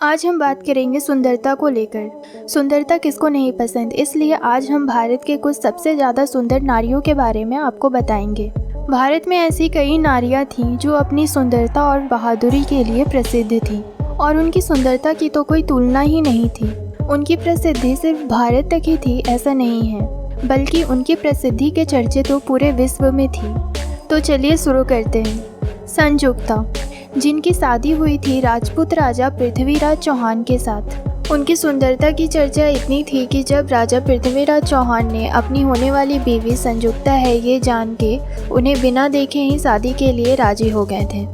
आज हम बात करेंगे सुंदरता को लेकर। सुंदरता किसको नहीं पसंद, इसलिए आज हम भारत के कुछ सबसे ज़्यादा सुंदर नारियों के बारे में आपको बताएंगे। भारत में ऐसी कई नारियां थीं जो अपनी सुंदरता और बहादुरी के लिए प्रसिद्ध थीं और उनकी सुंदरता की तो कोई तुलना ही नहीं थी। उनकी प्रसिद्धि सिर्फ भारत तक ही थी ऐसा नहीं है, बल्कि उनकी प्रसिद्धि के चर्चे तो पूरे विश्व में थी। तो चलिए शुरू करते हैं। संजुक्ता, जिनकी शादी हुई थी राजपूत राजा पृथ्वीराज चौहान के साथ। उनकी सुंदरता की चर्चा इतनी थी कि जब राजा पृथ्वीराज चौहान ने अपनी होने वाली बीवी संजुक्ता है ये जान के उन्हें बिना देखे ही शादी के लिए राजी हो गए थे।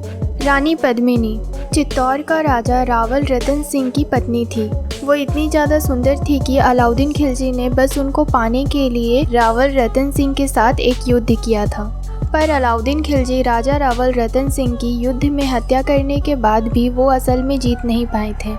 रानी पद्मिनी चित्तौड़ का राजा रावल रतन सिंह की पत्नी थी। वो इतनी ज़्यादा सुंदर थी कि अलाउद्दीन खिलजी ने बस उनको पाने के लिए रावल रतन सिंह के साथ एक युद्ध किया था। पर अलाउद्दीन खिलजी राजा रावल रतन सिंह की युद्ध में हत्या करने के बाद भी वो असल में जीत नहीं पाए थे,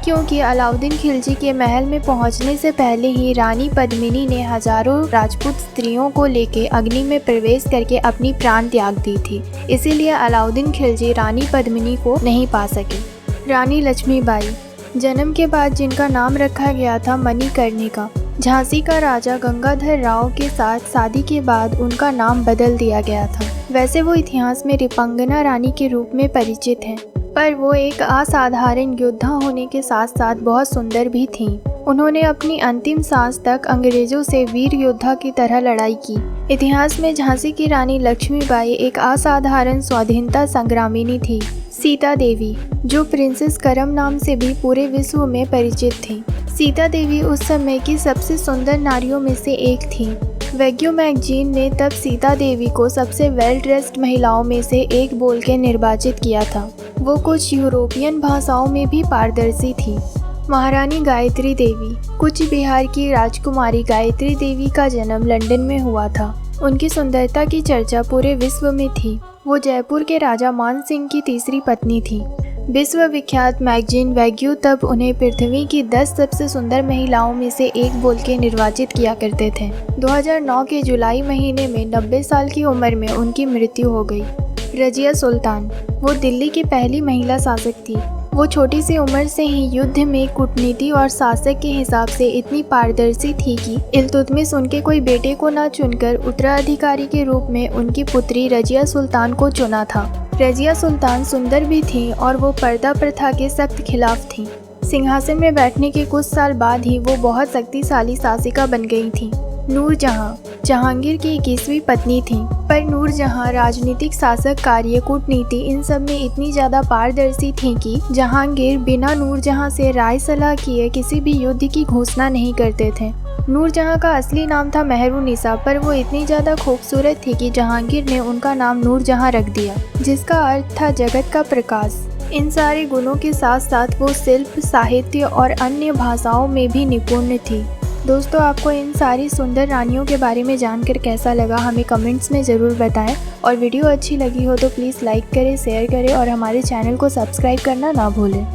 क्योंकि अलाउद्दीन खिलजी के महल में पहुंचने से पहले ही रानी पद्मिनी ने हजारों राजपूत स्त्रियों को लेकर अग्नि में प्रवेश करके अपनी प्राण त्याग दी थी। इसीलिए अलाउद्दीन खिलजी रानी पद्मिनी को नहीं पा सके। रानी लक्ष्मीबाई, जन्म के बाद जिनका नाम रखा गया था मणिकर्णिका। झांसी का राजा गंगाधर राव के साथ शादी के बाद उनका नाम बदल दिया गया था। वैसे वो इतिहास में रिपंगना रानी के रूप में परिचित हैं, पर वो एक असाधारण योद्धा होने के साथ साथ बहुत सुंदर भी थीं। उन्होंने अपनी अंतिम सांस तक अंग्रेजों से वीर योद्धा की तरह लड़ाई की। इतिहास में झांसी की रानी लक्ष्मीबाई एक असाधारण स्वाधीनता संग्रामिनी थी। सीता देवी, जो प्रिंसेस करम नाम से भी पूरे विश्व में परिचित थी। सीता देवी उस समय की सबसे सुंदर नारियों में से एक थी। वैग्यू मैगजीन ने तब सीता देवी को सबसे वेल ड्रेस्ड महिलाओं में से एक बोल के निर्वाचित किया था। वो कुछ यूरोपियन भाषाओं में भी पारदर्शी थी। महारानी गायत्री देवी, कूच बिहार की राजकुमारी गायत्री देवी का जन्म लंदन में हुआ था। उनकी सुंदरता की चर्चा पूरे विश्व में थी। वो जयपुर के राजा मान सिंह की तीसरी पत्नी थी। विश्वविख्यात मैगजीन वैग्यू तब उन्हें पृथ्वी की 10 सबसे सुंदर महिलाओं में से एक बोल के निर्वाचित किया करते थे। 2009 के जुलाई महीने में 90 साल की उम्र में उनकी मृत्यु हो गई। रजिया सुल्तान, वो दिल्ली की पहली महिला शासक थी। वो छोटी सी उम्र से ही युद्ध में कूटनीति और शासक के हिसाब से इतनी पारदर्शी थी कि इल्तुतमिश उनके कोई बेटे को न चुनकर उत्तराधिकारी के रूप में उनकी पुत्री रजिया सुल्तान को चुना था। रजिया सुल्तान सुंदर भी थीं और वो पर्दा प्रथा के सख्त खिलाफ थीं। सिंहासन में बैठने के कुछ साल बाद ही वो बहुत शक्तिशाली शासिका बन गई थीं। नूरजहां, जहांगीर की 21वीं पत्नी थीं, पर नूरजहां राजनीतिक, शासक, कार्य, कूटनीति इन सब में इतनी ज़्यादा पारदर्शी थीं कि जहांगीर बिना नूरजहां से राय सलाह किए किसी भी युद्ध की घोषणा नहीं करते थे। नूरजहां का असली नाम था मेहरुनिसा, पर वो इतनी ज़्यादा खूबसूरत थी कि जहांगीर ने उनका नाम नूरजहां रख दिया, जिसका अर्थ था जगत का प्रकाश। इन सारे गुणों के साथ साथ वो शिल्प, साहित्य और अन्य भाषाओं में भी निपुण थी। दोस्तों, आपको इन सारी सुंदर रानियों के बारे में जानकर कैसा लगा हमें कमेंट्स में ज़रूर बताएं, और वीडियो अच्छी लगी हो तो प्लीज़ लाइक करें, शेयर करें और हमारे चैनल को सब्सक्राइब करना ना भूलें।